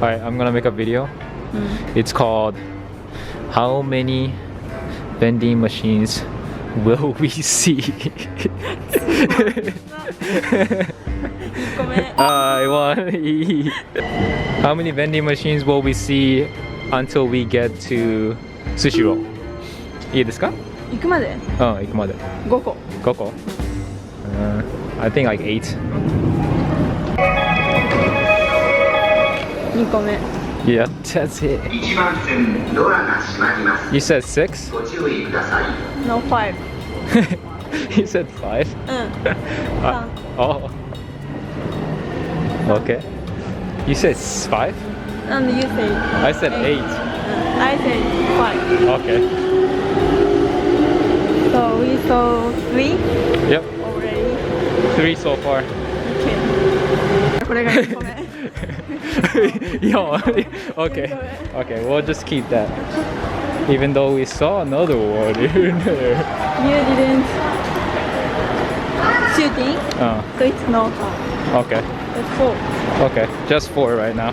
Alright, I'm gonna make a video. It's called How Many Vending Machines Will We See? I want How many vending machines will we see until we get to Sushiro? いいですか？行くまで行くまで。5個。5個I think like 8. 2個目。Yeah, that's it. You said 6? No, 5. You said 5? Oh. Okay. You said 5? And you say I said 8. I said 5. Okay. So we saw 3 Yep. already. 3 so far. Okay. これが2個目。Yo, okay. Okay, we'll just keep that. Even though we saw another one in there. You didn't shooting? So it's no. Okay. It's 4. Okay, just 4 right now.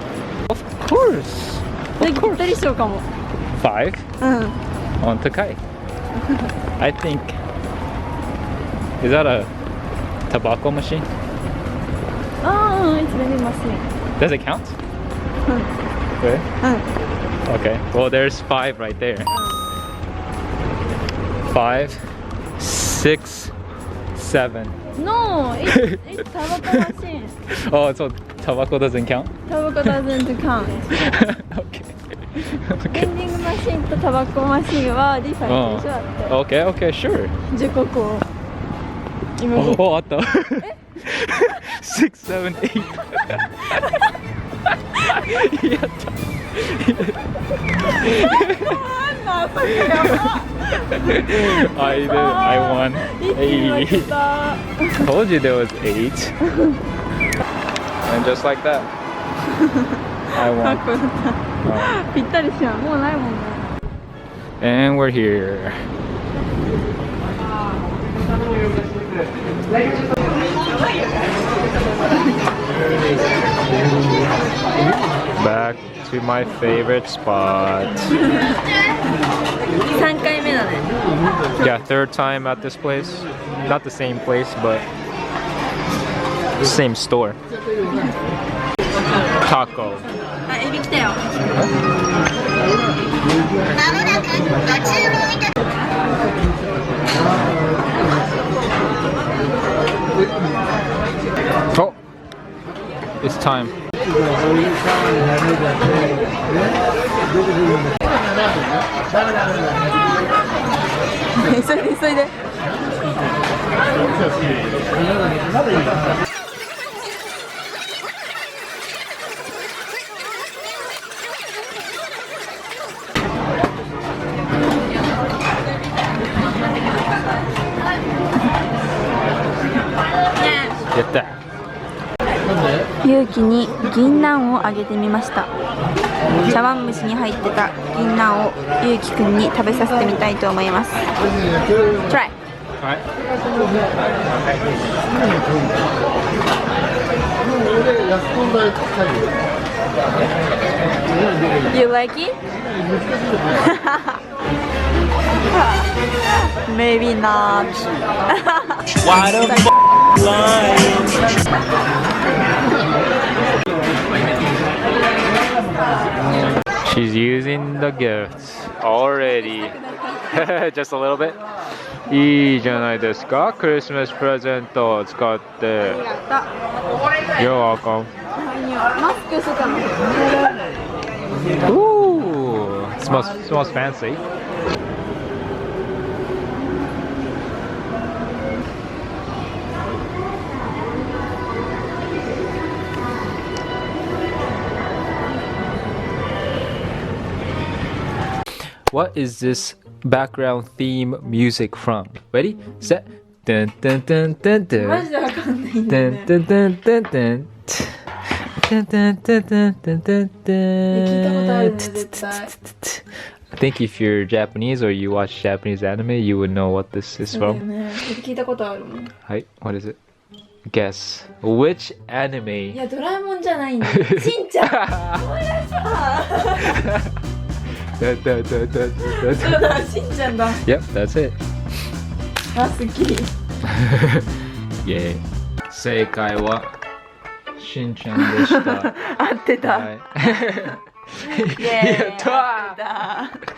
Of course. Of course. ぴったりしようかも。 5? うん。 On Takai. I think. Is that a tobacco machine? It's vending machine. Does it count? Really? Okay. Well, there's 5 right there. 5, 6, 7. No, it's tobacco machine. Oh, so tobacco doesn't count? Tobacco doesn't count. Okay. Okay. Vending machine とタバコマシンはリファイと一緒だって。Okay, okay, sure. 10個こう。今お、あった。6, 7, 8. やった。I won. 8. Told you there was 8. And just like that, I won. ぴったりしよう。もうないもんね。And we're here. Back to my favorite spot. 3回目だね。Yeah, third time at this place. Not the same place, but same store. Taco. あ、エビ来たよ。Oh, it's time. 急いで急いで。やった。勇気に銀杏をあげてみました。茶碗蒸しに入ってた銀杏を勇気くんに食べさせてみたいと思います。Try. You like it? Maybe not. Why the f*** lying? She's using the gifts already. Just a little bit. いいじゃないですか。クリスマスプレゼントを使って。You're welcome. マスクしてたの。Ooh, smells fancy. What is this background theme music from? Ready? Set. Dun dun dun dun dun. マジでわかんないんだよね。 Dun dun dun dun dun. Dun dun dun dun dun dun dun. 聞いたことあるね、絶対。I think if you're Japanese or you watch Japanese anime, you would know what this is そうだよ from. ね。聞いたことあるもん。はい、what is it? Guess which い anime? やドラえもんじゃないんだよ。しんちゃん。思い出した。そうだ、しんちゃんだ。 Yep, that's it. あ、すっきり。Yeah. 正解はしんちゃんでした。合ってた。はい。イエーイ。やったー。